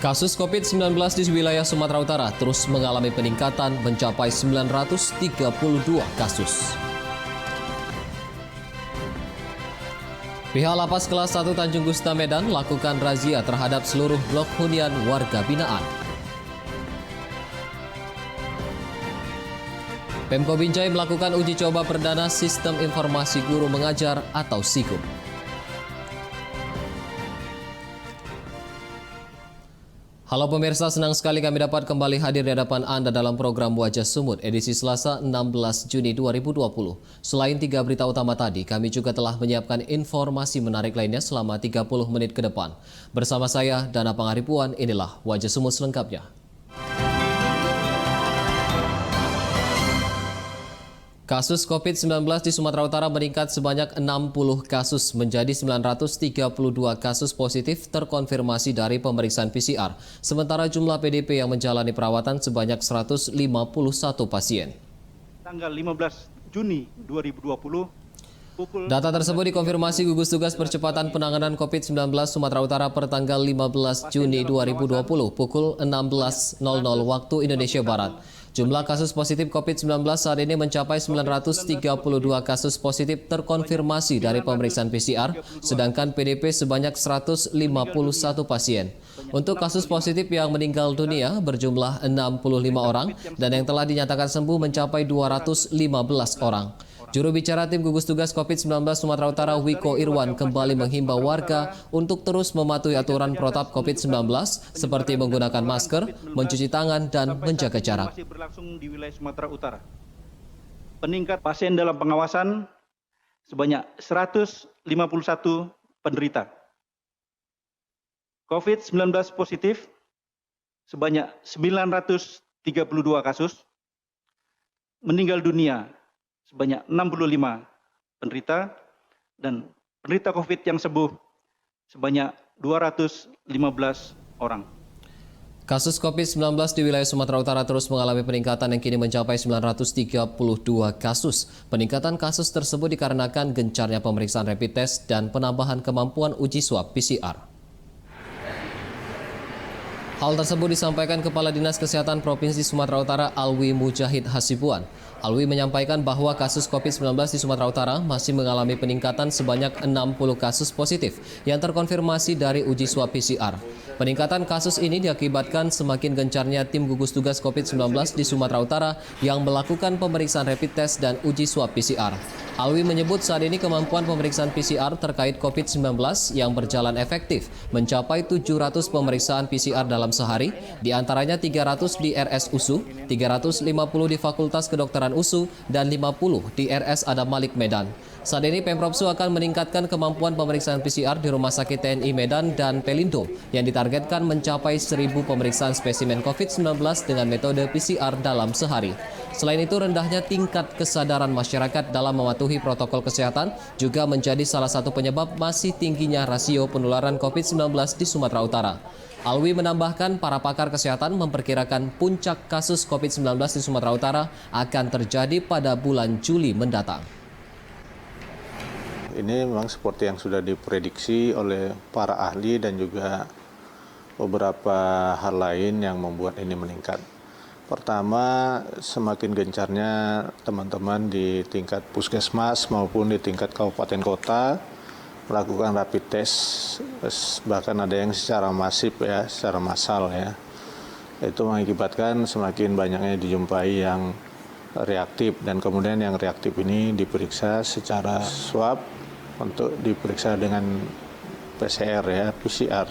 Kasus COVID-19 di wilayah Sumatera Utara terus mengalami peningkatan mencapai 932 kasus. Pihak Lapas Kelas 1 Tanjung Gusta Medan lakukan razia terhadap seluruh blok hunian warga binaan. Pemko Binjai melakukan uji coba perdana Sistem Informasi Guru Mengajar atau SIGUM. Halo pemirsa, senang sekali kami dapat kembali hadir di hadapan Anda dalam program Wajah Sumut edisi Selasa 16 Juni 2020. Selain 3 berita utama tadi, kami juga telah menyiapkan informasi menarik lainnya selama 30 menit ke depan. Bersama saya, Dana Pangaribuan, inilah Wajah Sumut selengkapnya. Kasus COVID-19 di Sumatera Utara meningkat sebanyak 60 kasus menjadi 932 kasus positif terkonfirmasi dari pemeriksaan PCR. Sementara jumlah PDP yang menjalani perawatan sebanyak 151 pasien. Tanggal 15 Juni 2020. Data tersebut dikonfirmasi gugus tugas percepatan penanganan COVID-19 Sumatera Utara per tanggal 15 Juni 2020 pukul 16.00 waktu Indonesia Barat. Jumlah kasus positif COVID-19 saat ini mencapai 932 kasus positif terkonfirmasi dari pemeriksaan PCR, sedangkan PDP sebanyak 151 pasien. Untuk kasus positif yang meninggal dunia berjumlah 65 orang dan yang telah dinyatakan sembuh mencapai 215 orang. Juru bicara tim gugus tugas COVID-19 Sumatera Utara Wiko Irwan kembali menghimbau warga untuk terus mematuhi aturan protap COVID-19 seperti menggunakan masker, mencuci tangan, dan menjaga jarak. Masih berlangsung di wilayah Sumatera Utara. Peningkat pasien dalam pengawasan sebanyak 151 penderita. COVID-19 positif sebanyak 932 kasus. Meninggal dunia sebanyak 65 penderita dan penderita COVID yang sembuh sebanyak 215 orang. Kasus COVID-19 di wilayah Sumatera Utara terus mengalami peningkatan yang kini mencapai 932 kasus. Peningkatan kasus tersebut dikarenakan gencarnya pemeriksaan rapid test dan penambahan kemampuan uji swab PCR. Hal tersebut disampaikan Kepala Dinas Kesehatan Provinsi Sumatera Utara Alwi Mujahid Hasibuan. Alwi menyampaikan bahwa kasus COVID-19 di Sumatera Utara masih mengalami peningkatan sebanyak 60 kasus positif yang terkonfirmasi dari uji swab PCR. Peningkatan kasus ini diakibatkan semakin gencarnya tim gugus tugas COVID-19 di Sumatera Utara yang melakukan pemeriksaan rapid test dan uji swab PCR. Alwi menyebut saat ini kemampuan pemeriksaan PCR terkait COVID-19 yang berjalan efektif mencapai 700 pemeriksaan PCR dalam sehari, diantaranya 300 di RS USU, 350 di Fakultas Kedokteran USU, dan 50 di RS Adam Malik Medan. Saat ini Pemprov Su akan meningkatkan kemampuan pemeriksaan PCR di Rumah Sakit TNI Medan dan Pelindo yang ditargetkan mencapai 1.000 pemeriksaan spesimen COVID-19 dengan metode PCR dalam sehari. Selain itu, rendahnya tingkat kesadaran masyarakat dalam mematuhi protokol kesehatan juga menjadi salah satu penyebab masih tingginya rasio penularan COVID-19 di Sumatera Utara. Alwi menambahkan para pakar kesehatan memperkirakan puncak kasus COVID-19 di Sumatera Utara akan terjadi pada bulan Juli mendatang. Ini memang seperti yang sudah diprediksi oleh para ahli dan juga beberapa hal lain yang membuat ini meningkat. Pertama, semakin gencarnya teman-teman di tingkat puskesmas maupun di tingkat kabupaten kota melakukan rapid test, bahkan ada yang secara masif ya, secara massal ya. Itu mengakibatkan semakin banyaknya dijumpai yang reaktif dan kemudian yang reaktif ini diperiksa secara swab untuk diperiksa dengan PCR ya, PCR.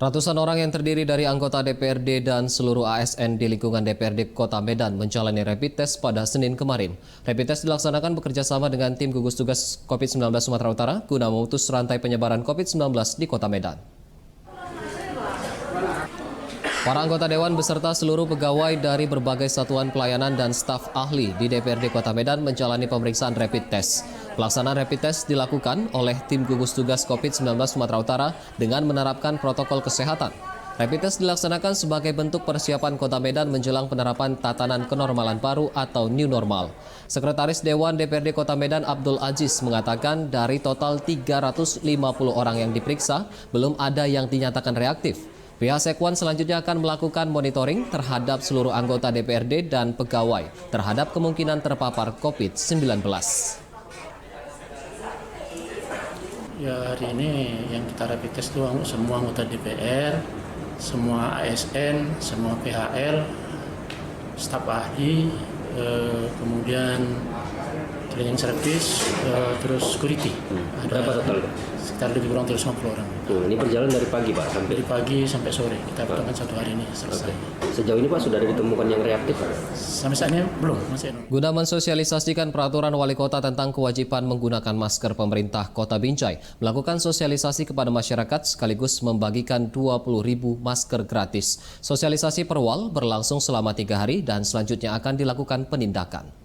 Ratusan orang yang terdiri dari anggota DPRD dan seluruh ASN di lingkungan DPRD Kota Medan menjalani rapid test pada Senin kemarin. Rapid test dilaksanakan bekerjasama dengan tim gugus tugas COVID-19 Sumatera Utara guna memutus rantai penyebaran COVID-19 di Kota Medan. Para anggota Dewan beserta seluruh pegawai dari berbagai satuan pelayanan dan staf ahli di DPRD Kota Medan menjalani pemeriksaan rapid test. Pelaksanaan rapid test dilakukan oleh tim gugus tugas COVID-19 Sumatera Utara dengan menerapkan protokol kesehatan. Rapid test dilaksanakan sebagai bentuk persiapan Kota Medan menjelang penerapan tatanan kenormalan baru atau new normal. Sekretaris Dewan DPRD Kota Medan Abdul Aziz mengatakan dari total 350 orang yang diperiksa, belum ada yang dinyatakan reaktif. Pihak Sekwan selanjutnya akan melakukan monitoring terhadap seluruh anggota DPRD dan pegawai terhadap kemungkinan terpapar COVID-19. Ya, hari ini yang kita rapid test itu semua anggota DPR, semua ASN, semua PHL, staf ahli, kemudian cleaning service, terus security. Berapa total? Sekitar lebih kurang 50 orang. Ini berjalan dari pagi, Pak, sampai Dari pagi sampai sore. Kita butuhkan 1 hari ini selesai. sejauh ini, Pak, sudah ada ditemukan yang reaktif? Sampai saat ini belum, masih. Guna mensosialisasikan peraturan wali kota tentang kewajiban menggunakan masker, pemerintah Kota Binjai melakukan sosialisasi kepada masyarakat sekaligus membagikan 20.000 masker gratis. Sosialisasi perwal berlangsung selama 3 hari dan selanjutnya akan dilakukan penindakan.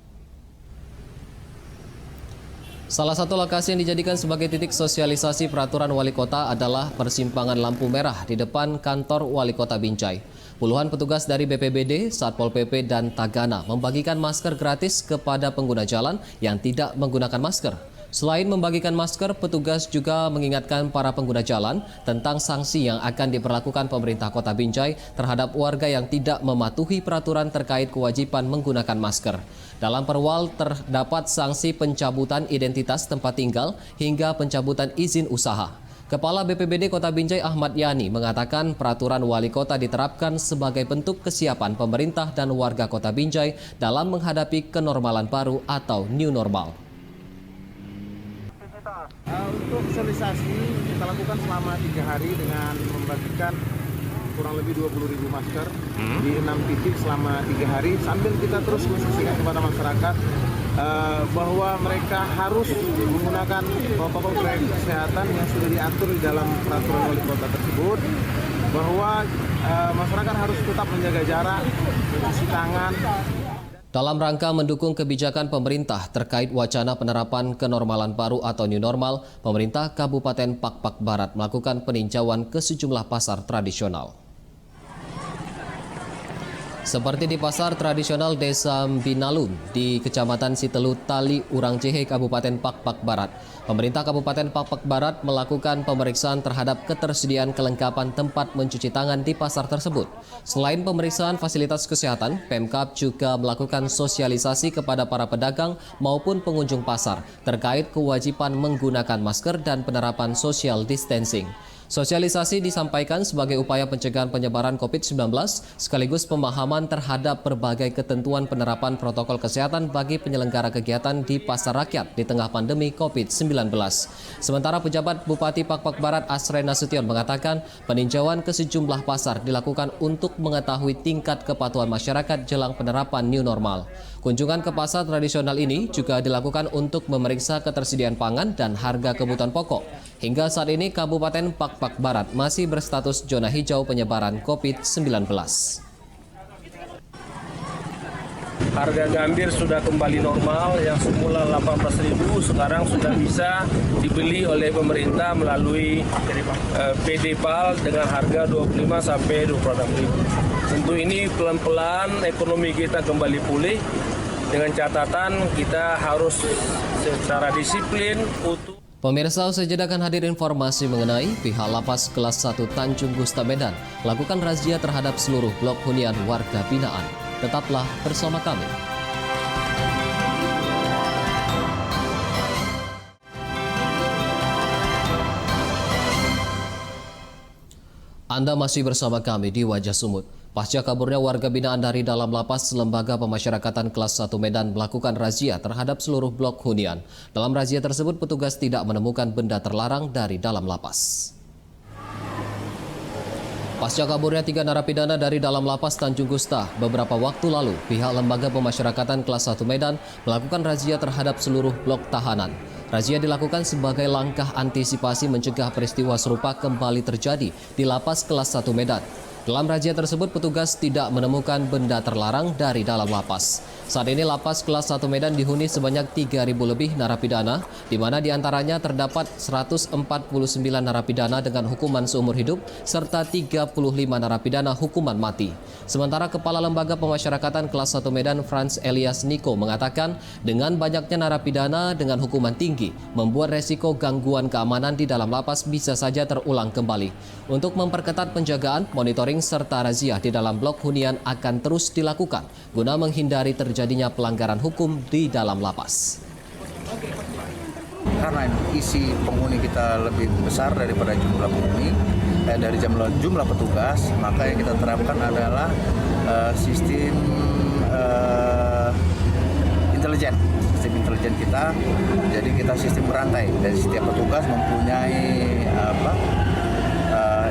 Salah satu lokasi yang dijadikan sebagai titik sosialisasi peraturan wali kota adalah persimpangan lampu merah di depan kantor wali kota Binjai. Puluhan petugas dari BPBD, Satpol PP, dan Tagana membagikan masker gratis kepada pengguna jalan yang tidak menggunakan masker. Selain membagikan masker, petugas juga mengingatkan para pengguna jalan tentang sanksi yang akan diberlakukan pemerintah Kota Binjai terhadap warga yang tidak mematuhi peraturan terkait kewajiban menggunakan masker. Dalam perwal terdapat sanksi pencabutan identitas tempat tinggal hingga pencabutan izin usaha. Kepala BPBD Kota Binjai Ahmad Yani mengatakan peraturan wali kota diterapkan sebagai bentuk kesiapan pemerintah dan warga Kota Binjai dalam menghadapi kenormalan baru atau new normal. Untuk sosialisasi kita lakukan selama 3 hari dengan membagikan kurang lebih 20.000 masker di 6 titik selama 3 hari sambil kita terus menginstruksikan kepada masyarakat bahwa mereka harus menggunakan protokol kesehatan yang sudah diatur di dalam peraturan wali kota tersebut, bahwa masyarakat harus tetap menjaga jarak, mencuci tangan. Dalam rangka mendukung kebijakan pemerintah terkait wacana penerapan kenormalan baru atau new normal, pemerintah Kabupaten Pakpak Barat melakukan peninjauan ke sejumlah pasar tradisional. Seperti di pasar tradisional Desa Binalun di Kecamatan Sitelu Tali Urang Jehe, Kabupaten Pakpak Barat. Pemerintah Kabupaten Pakpak Barat melakukan pemeriksaan terhadap ketersediaan kelengkapan tempat mencuci tangan di pasar tersebut. Selain pemeriksaan fasilitas kesehatan, Pemkab juga melakukan sosialisasi kepada para pedagang maupun pengunjung pasar terkait kewajiban menggunakan masker dan penerapan social distancing. Sosialisasi disampaikan sebagai upaya pencegahan penyebaran COVID-19 sekaligus pemahaman terhadap berbagai ketentuan penerapan protokol kesehatan bagi penyelenggara kegiatan di pasar rakyat di tengah pandemi COVID-19. Sementara pejabat Bupati Pakpak Barat Asrey Nasution mengatakan peninjauan ke sejumlah pasar dilakukan untuk mengetahui tingkat kepatuhan masyarakat jelang penerapan new normal. Kunjungan ke pasar tradisional ini juga dilakukan untuk memeriksa ketersediaan pangan dan harga kebutuhan pokok. Hingga saat ini Kabupaten Pakpak Barat masih berstatus zona hijau penyebaran COVID-19. Harga gambir sudah kembali normal, yang semula 18.000 sekarang sudah bisa dibeli oleh pemerintah melalui PDPAL dengan harga 25 sampai 26.000. Tentu ini pelan-pelan ekonomi kita kembali pulih dengan catatan kita harus secara disiplin utuh. Pemirsa, usai jeda akan hadir informasi mengenai pihak Lapas Kelas 1 Tanjung Gusta Medan lakukan razia terhadap seluruh blok hunian warga binaan. Tetaplah bersama kami. Anda masih bersama kami di Wajah Sumut. Pasca kaburnya warga binaan dari dalam lapas, Lembaga Pemasyarakatan Kelas 1 Medan melakukan razia terhadap seluruh blok hunian. Dalam razia tersebut, petugas tidak menemukan benda terlarang dari dalam lapas. Pasca kaburnya 3 narapidana dari dalam lapas Tanjung Gusta, beberapa waktu lalu, pihak Lembaga Pemasyarakatan Kelas 1 Medan melakukan razia terhadap seluruh blok tahanan. Razia dilakukan sebagai langkah antisipasi mencegah peristiwa serupa kembali terjadi di Lapas Kelas 1 Medan. Dalam razia tersebut, petugas tidak menemukan benda terlarang dari dalam lapas. Saat ini lapas kelas 1 Medan dihuni sebanyak 3.000 lebih narapidana, di mana diantaranya terdapat 149 narapidana dengan hukuman seumur hidup serta 35 narapidana hukuman mati. Sementara Kepala Lembaga Pemasyarakatan kelas 1 Medan Frans Elias Niko mengatakan dengan banyaknya narapidana dengan hukuman tinggi membuat resiko gangguan keamanan di dalam lapas bisa saja terulang kembali. Untuk memperketat penjagaan, monitoring serta razia di dalam blok hunian akan terus dilakukan guna menghindari terjadinya pelanggaran hukum di dalam lapas. Karena isi penghuni kita lebih besar daripada jumlah penghuni, dari jumlah petugas, maka yang kita terapkan adalah sistem intelijen. Sistem intelijen kita, jadi kita sistem berantai. Dari setiap petugas mempunyai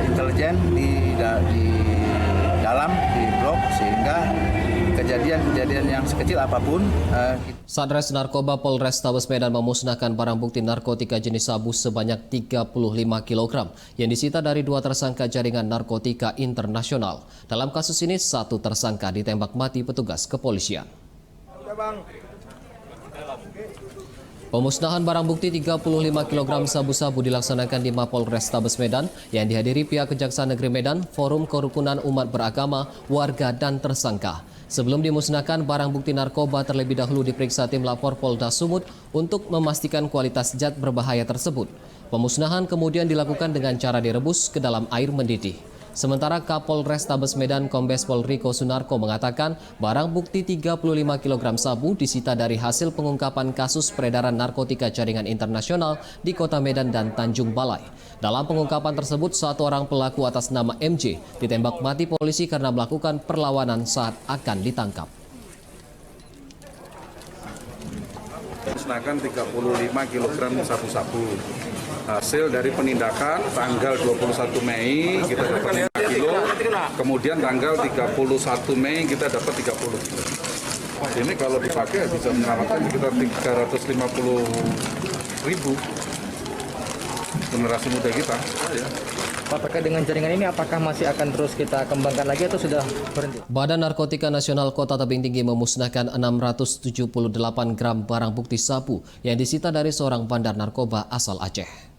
intelijen di dalam di blok, sehingga kejadian-kejadian yang sekecil apapun. Satres Narkoba Polrestabes Medan memusnahkan barang bukti narkotika jenis sabu sebanyak 35 kg yang disita dari 2 tersangka jaringan narkotika internasional. Dalam kasus ini, 1 tersangka ditembak mati petugas kepolisian. Pemusnahan barang bukti 35 kg sabu-sabu dilaksanakan di Mapolrestabes Medan yang dihadiri pihak Kejaksaan Negeri Medan, Forum Kerukunan Umat Beragama, warga dan tersangka. Sebelum dimusnahkan, barang bukti narkoba terlebih dahulu diperiksa tim lapor Polda Sumut untuk memastikan kualitas zat berbahaya tersebut. Pemusnahan kemudian dilakukan dengan cara direbus ke dalam air mendidih. Sementara Kapolrestabes Medan Kombes Pol Riko Sunarko mengatakan barang bukti 35 kg sabu disita dari hasil pengungkapan kasus peredaran narkotika jaringan internasional di Kota Medan dan Tanjung Balai. Dalam pengungkapan tersebut, 1 orang pelaku atas nama MJ ditembak mati polisi karena melakukan perlawanan saat akan ditangkap. Musnahkan 35 kg sabu-sabu. Hasil dari penindakan tanggal 21 Mei kita dapat 5 kilo, kemudian tanggal 31 Mei kita dapat 30 kilo. Ini kalau dipakai bisa menyelamatkan sekitar 350.000 generasi muda kita. Pak, terkait dengan jaringan ini apakah masih akan terus kita kembangkan lagi atau sudah berhenti? Badan Narkotika Nasional Kota Tebing Tinggi memusnahkan 678 gram barang bukti sabu yang disita dari seorang bandar narkoba asal Aceh.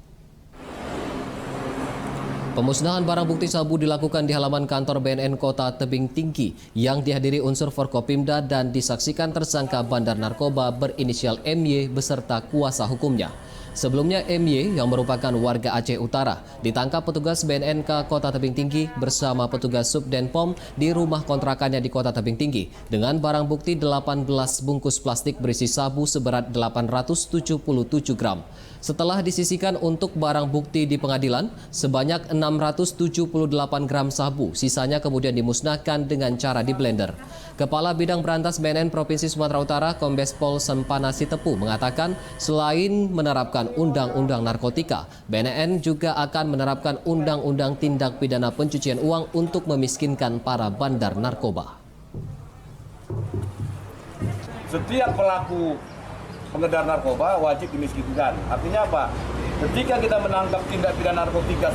Pemusnahan barang bukti sabu dilakukan di halaman kantor BNN Kota Tebing Tinggi yang dihadiri unsur Forkopimda dan disaksikan tersangka bandar narkoba berinisial MY beserta kuasa hukumnya. Sebelumnya MY yang merupakan warga Aceh Utara ditangkap petugas BNNK Kota Tebing Tinggi bersama petugas Subdenpom di rumah kontrakannya di Kota Tebing Tinggi dengan barang bukti 18 bungkus plastik berisi sabu seberat 877 gram. Setelah disisihkan untuk barang bukti di pengadilan, sebanyak 678 gram sabu, sisanya kemudian dimusnahkan dengan cara di blender. Kepala Bidang Berantas BNN Provinsi Sumatera Utara, Kombes Pol Sempana Sitepu mengatakan selain menerapkan Undang-Undang Narkotika, BNN juga akan menerapkan Undang-Undang Tindak Pidana Pencucian Uang untuk memiskinkan para bandar narkoba. Setiap pelaku pengedar narkoba wajib dimiskinkan. Artinya apa? Ketika kita menangkap tindak pidana narkotika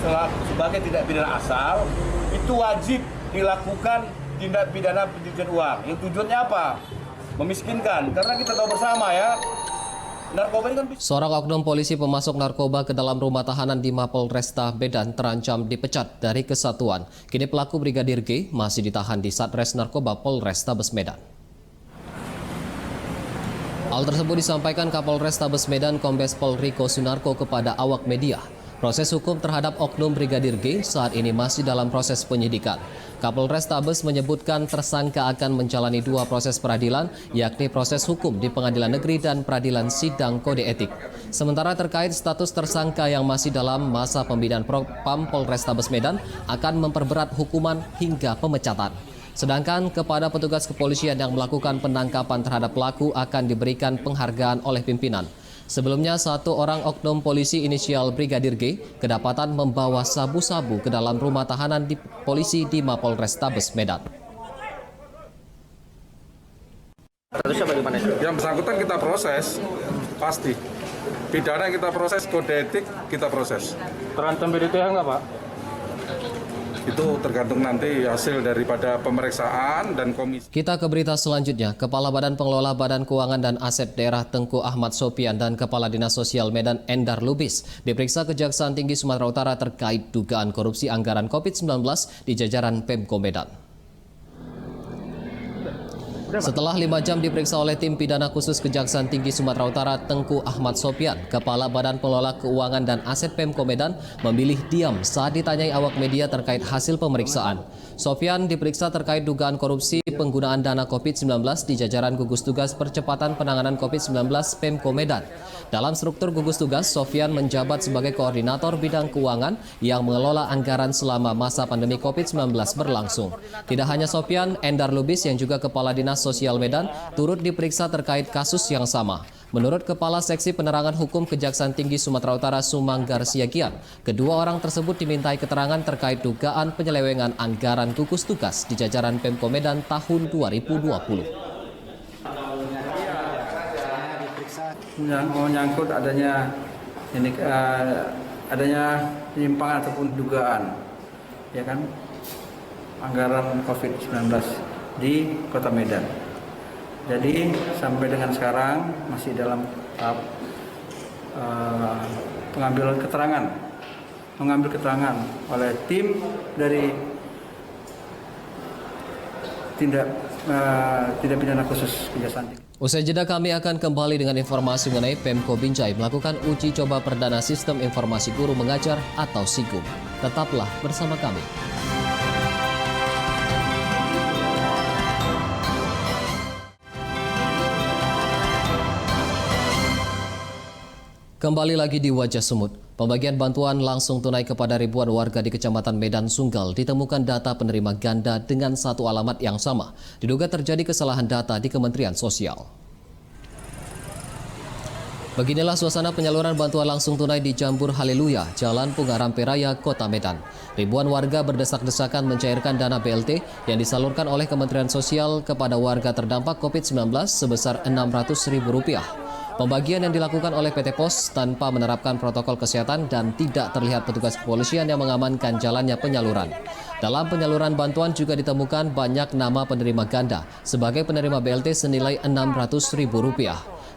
sebagai tindak pidana asal, itu wajib dilakukan tindak pidana pencucian uang. Yang tujuannya apa? Memiskinkan. Karena kita tahu bersama ya, narkoba ini kan... Seorang oknum polisi pemasok narkoba ke dalam rumah tahanan di Mapolresta Medan terancam dipecat dari kesatuan. Kini pelaku Brigadir G masih ditahan di Satres Narkoba Polrestabes Medan. Hal tersebut disampaikan Kapolrestabes Medan Kombes Pol Riko Sunarko kepada awak media. Proses hukum terhadap oknum Brigadir G saat ini masih dalam proses penyidikan. Kapolrestabes menyebutkan tersangka akan menjalani 2 proses peradilan, yakni proses hukum di Pengadilan Negeri dan Peradilan Sidang Kode Etik. Sementara terkait status tersangka yang masih dalam masa pembinaan Propam Polrestabes Medan akan memperberat hukuman hingga pemecatan. Sedangkan kepada petugas kepolisian yang melakukan penangkapan terhadap pelaku akan diberikan penghargaan oleh pimpinan. Sebelumnya, 1 orang oknum polisi inisial Brigadir G kedapatan membawa sabu-sabu ke dalam rumah tahanan di polisi di Mapolrestabes Medan. Yang bersangkutan kita proses, pasti. Pidana kita proses, kode etik kita proses. Terancam PDTH nggak, Pak? Itu tergantung nanti hasil daripada pemeriksaan dan komisi. Kita ke berita selanjutnya. Kepala Badan Pengelola Badan Keuangan dan Aset Daerah Tengku Ahmad Sopian dan Kepala Dinas Sosial Medan Endar Lubis diperiksa Kejaksaan Tinggi Sumatera Utara terkait dugaan korupsi anggaran COVID-19 di jajaran Pemko Medan. Setelah 5 jam diperiksa oleh tim pidana khusus Kejaksaan Tinggi Sumatera Utara Tengku Ahmad Sopian, Kepala Badan Pengelola Keuangan dan Aset Pemko Medan memilih diam saat ditanyai awak media terkait hasil pemeriksaan. Sopian diperiksa terkait dugaan korupsi penggunaan dana COVID-19 di jajaran gugus tugas percepatan penanganan COVID-19 Pemko Medan. Dalam struktur gugus tugas, Sopian menjabat sebagai koordinator bidang keuangan yang mengelola anggaran selama masa pandemi COVID-19 berlangsung. Tidak hanya Sopian, Endar Lubis yang juga Kepala Dinas Sosial Medan turut diperiksa terkait kasus yang sama. Menurut Kepala Seksi Penerangan Hukum Kejaksaan Tinggi Sumatera Utara Sumanggar Siagian, kedua orang tersebut dimintai keterangan terkait dugaan penyelewengan anggaran gugus tugas di jajaran Pemko Medan tahun 2020. Menyangkut adanya penyimpangan ataupun dugaan, ya kan, anggaran COVID-19 di Kota Medan. Jadi sampai dengan sekarang masih dalam tahap mengambil keterangan oleh tim dari tindak pidana khusus Kejaksaan Tinggi. Usai jeda kami akan kembali dengan informasi mengenai Pemko Binjai melakukan uji coba perdana Sistem Informasi Guru Mengajar atau SIGUM. Tetaplah bersama kami. Kembali lagi di Wajah Sumut. Pembagian bantuan langsung tunai kepada ribuan warga di Kecamatan Medan Sunggal ditemukan data penerima ganda dengan satu alamat yang sama. Diduga terjadi kesalahan data di Kementerian Sosial. Beginilah suasana penyaluran bantuan langsung tunai di Jambur Haleluya, Jalan Pungarampe Raya, Kota Medan. Ribuan warga berdesak-desakan mencairkan dana BLT yang disalurkan oleh Kementerian Sosial kepada warga terdampak COVID-19 sebesar Rp600.000. Pembagian yang dilakukan oleh PT Pos tanpa menerapkan protokol kesehatan dan tidak terlihat petugas kepolisian yang mengamankan jalannya penyaluran. Dalam penyaluran bantuan juga ditemukan banyak nama penerima ganda sebagai penerima BLT senilai Rp600.000.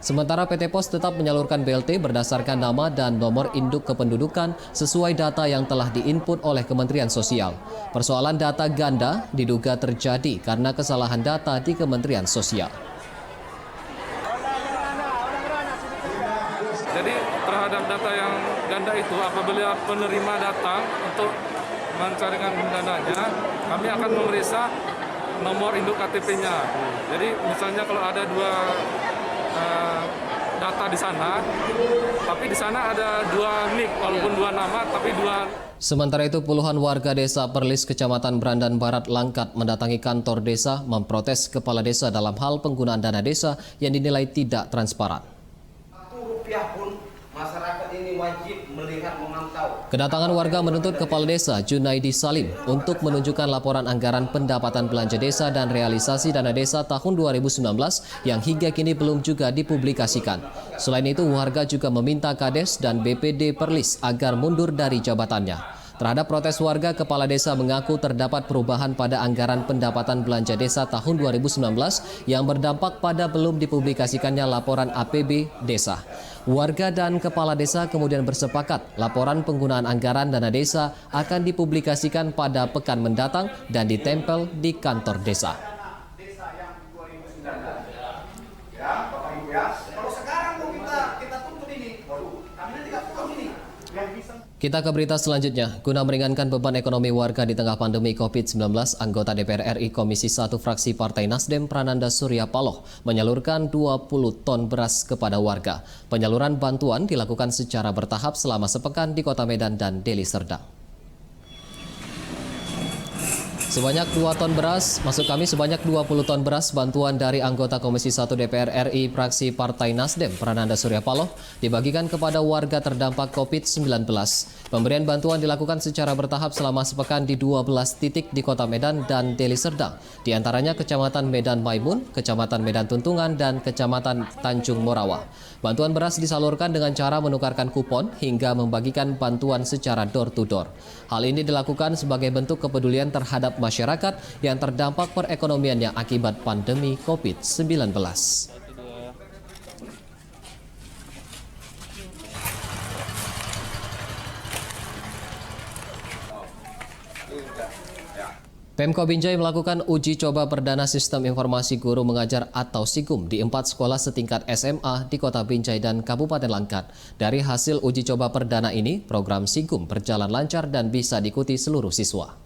Sementara PT Pos tetap menyalurkan BLT berdasarkan nama dan nomor induk kependudukan sesuai data yang telah diinput oleh Kementerian Sosial. Persoalan data ganda diduga terjadi karena kesalahan data di Kementerian Sosial. Jadi terhadap data yang ganda itu, apabila penerima datang untuk mencarikan dananya, kami akan memeriksa nomor induk KTP-nya. Jadi misalnya kalau ada dua data di sana, tapi di sana ada dua NIK, walaupun dua nama, tapi dua. Sementara itu, puluhan warga desa Perlis, Kecamatan Brandan Barat, Langkat mendatangi kantor desa memprotes kepala desa dalam hal penggunaan dana desa yang dinilai tidak transparan. Rupiah pun masyarakat ini wajib melihat, memantau. Kedatangan warga menuntut Kepala Desa Junaidi Salim untuk menunjukkan laporan anggaran pendapatan belanja desa dan realisasi dana desa tahun 2019 yang hingga kini belum juga dipublikasikan. Selain itu, warga juga meminta Kades dan BPD Perlis agar mundur dari jabatannya. Terhadap protes warga, Kepala Desa mengaku terdapat perubahan pada anggaran pendapatan belanja desa tahun 2019 yang berdampak pada belum dipublikasikannya laporan APB desa. Warga dan Kepala Desa kemudian bersepakat laporan penggunaan anggaran dana desa akan dipublikasikan pada pekan mendatang dan ditempel di kantor desa. Kita ke berita selanjutnya. Guna meringankan beban ekonomi warga di tengah pandemi COVID-19, anggota DPR RI Komisi 1 fraksi Partai Nasdem Prananda Surya Paloh menyalurkan 20 ton beras kepada warga. Penyaluran bantuan dilakukan secara bertahap selama sepekan di Kota Medan dan Deli Serdang. Sebanyak 20 ton beras bantuan dari anggota Komisi 1 DPR RI fraksi Partai Nasdem Prananda Surya Paloh dibagikan kepada warga terdampak COVID-19. Pemberian bantuan dilakukan secara bertahap selama sepekan di 12 titik di Kota Medan dan Deli Serdang, di antaranya Kecamatan Medan Maimun, Kecamatan Medan Tuntungan, dan Kecamatan Tanjung Morawa. Bantuan beras disalurkan dengan cara menukarkan kupon hingga membagikan bantuan secara door-to-door. Hal ini dilakukan sebagai bentuk kepedulian terhadap masyarakat yang terdampak perekonomiannya akibat pandemi COVID-19. Pemko Binjai melakukan uji coba perdana Sistem Informasi Guru Mengajar atau SIGUM di 4 sekolah setingkat SMA di Kota Binjai dan Kabupaten Langkat. Dari hasil uji coba perdana ini, program SIGUM berjalan lancar dan bisa diikuti seluruh siswa.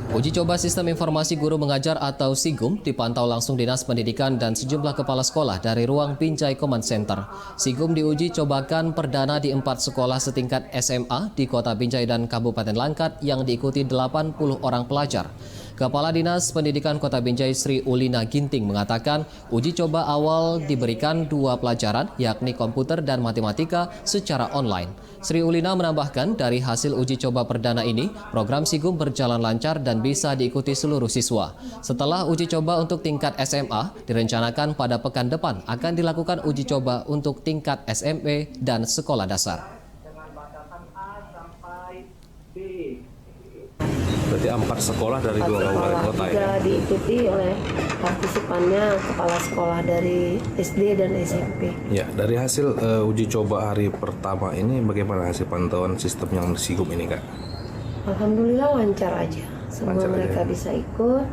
Uji coba Sistem Informasi Guru Mengajar atau SIGUM dipantau langsung Dinas Pendidikan dan sejumlah kepala sekolah dari ruang Binjai Command Center. SIGUM diuji cobakan perdana di 4 sekolah setingkat SMA di Kota Binjai dan Kabupaten Langkat yang diikuti 80 orang pelajar. Kepala Dinas Pendidikan Kota Binjai Sri Ulina Ginting mengatakan uji coba awal diberikan 2 pelajaran yakni komputer dan matematika secara online. Sri Ulina menambahkan dari hasil uji coba perdana ini, program SIGUM berjalan lancar dan bisa diikuti seluruh siswa. Setelah uji coba untuk tingkat SMA, direncanakan pada pekan depan akan dilakukan uji coba untuk tingkat SMP dan sekolah dasar. Berarti 4 sekolah dari 2 kabupaten kota ya? Juga diikuti oleh partisipannya kepala sekolah dari SD dan SMP. Ya, dari hasil uji coba hari pertama ini bagaimana hasil pantauan sistem yang SIGUM ini, Kak? Alhamdulillah lancar aja. Semua Lancar mereka aja. bisa ikut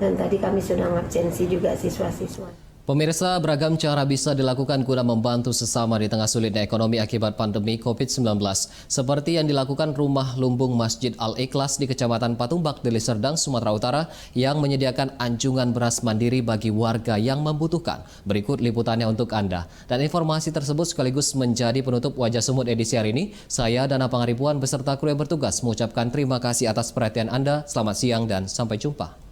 dan tadi kami sudah ngabsensi juga siswa-siswa. Pemirsa, beragam cara bisa dilakukan guna membantu sesama di tengah sulitnya ekonomi akibat pandemi COVID-19. Seperti yang dilakukan Rumah Lumbung Masjid Al-Ikhlas di Kecamatan Patumbak, Deli Serdang, Sumatera Utara yang menyediakan anjungan beras mandiri bagi warga yang membutuhkan. Berikut liputannya untuk Anda. Dan informasi tersebut sekaligus menjadi penutup Wajah Semut edisi hari ini. Saya Dana Pangaribuan beserta kru yang bertugas mengucapkan terima kasih atas perhatian Anda. Selamat siang dan sampai jumpa.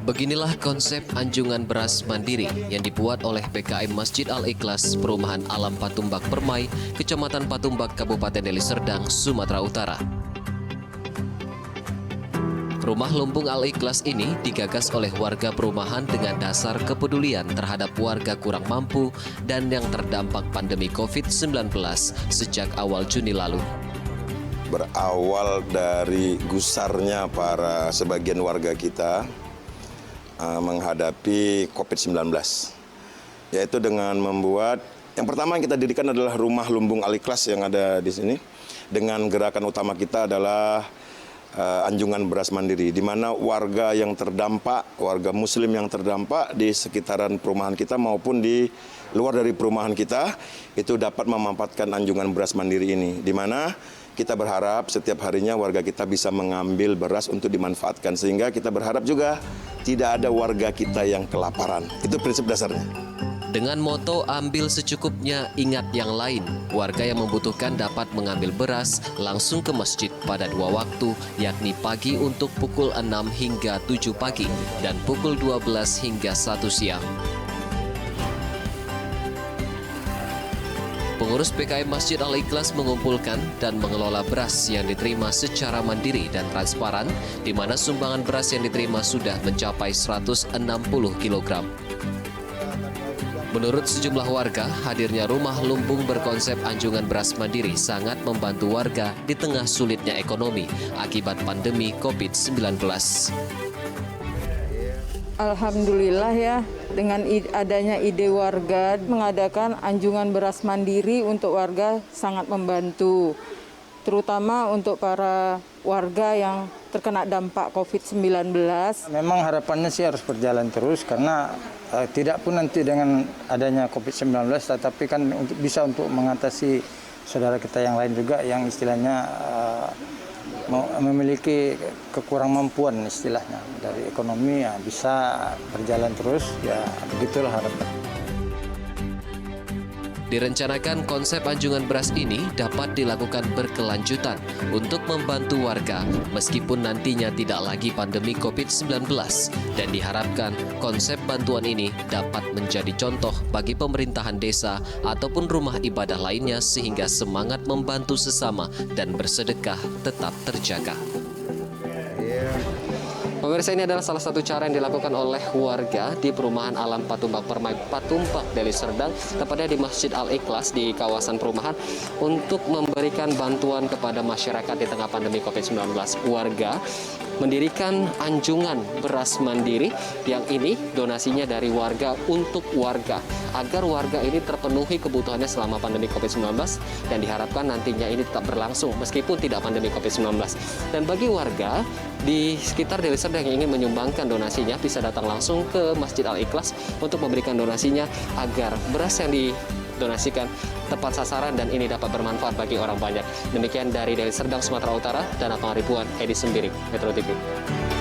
Beginilah konsep anjungan beras mandiri yang dibuat oleh PKM Masjid Al-Ikhlas Perumahan Alam Patumbak Permai, Kecamatan Patumbak, Kabupaten Deli Serdang, Sumatera Utara. Rumah Lumbung Al-Ikhlas ini digagas oleh warga perumahan dengan dasar kepedulian terhadap warga kurang mampu dan yang terdampak pandemi COVID-19 sejak awal Juni lalu. Berawal dari gusarnya para sebagian warga kita menghadapi COVID-19, yaitu dengan membuat, yang pertama yang kita dirikan adalah Rumah Lumbung Al-Ikhlas yang ada di sini, dengan gerakan utama kita adalah anjungan beras mandiri, di mana warga yang terdampak, warga muslim yang terdampak di sekitaran perumahan kita maupun di luar dari perumahan kita, itu dapat memanfaatkan anjungan beras mandiri ini, di mana kita berharap setiap harinya warga kita bisa mengambil beras untuk dimanfaatkan, sehingga kita berharap juga tidak ada warga kita yang kelaparan. Itu prinsip dasarnya. Dengan moto ambil secukupnya, ingat yang lain, warga yang membutuhkan dapat mengambil beras langsung ke masjid pada 2 waktu, yakni pagi untuk pukul 6 hingga 7 pagi dan pukul 12 hingga 1 siang. Pengurus PKM Masjid Al-Ikhlas mengumpulkan dan mengelola beras yang diterima secara mandiri dan transparan, di mana sumbangan beras yang diterima sudah mencapai 160 kg. Menurut sejumlah warga, hadirnya Rumah Lumbung berkonsep anjungan beras mandiri sangat membantu warga di tengah sulitnya ekonomi akibat pandemi COVID-19. Alhamdulillah ya, dengan adanya ide warga mengadakan anjungan beras mandiri untuk warga sangat membantu, terutama untuk para warga yang terkena dampak COVID-19. Memang harapannya sih harus berjalan terus, karena tidak pun nanti dengan adanya COVID-19, tetapi kan bisa untuk mengatasi saudara kita yang lain juga yang istilahnya memiliki kekurangmampuan istilahnya dari ekonomi ya bisa berjalan terus ya begitulah harapan. Direncanakan konsep anjungan beras ini dapat dilakukan berkelanjutan untuk membantu warga meskipun nantinya tidak lagi pandemi COVID-19 dan diharapkan konsep bantuan ini dapat menjadi contoh bagi pemerintahan desa ataupun rumah ibadah lainnya sehingga semangat membantu sesama dan bersedekah tetap terjaga. Pemirsa, ini adalah salah satu cara yang dilakukan oleh warga di perumahan Alam Patumbak Permai Patumbak, Deli Serdang, tepatnya di Masjid Al-Ikhlas di kawasan perumahan untuk memberikan bantuan kepada masyarakat di tengah pandemi COVID-19. Warga mendirikan anjungan beras mandiri yang ini donasinya dari warga untuk warga agar warga ini terpenuhi kebutuhannya selama pandemi COVID-19 dan diharapkan nantinya ini tetap berlangsung meskipun tidak pandemi COVID-19. Dan bagi warga di sekitar Deli Serdang yang ingin menyumbangkan donasinya bisa datang langsung ke Masjid Al-Ikhlas untuk memberikan donasinya agar beras yang didonasikan tepat sasaran dan ini dapat bermanfaat bagi orang banyak. Demikian dari Deli Serdang, Sumatera Utara, dan Apang Ribuan, Edi Sembiring, Metro TV.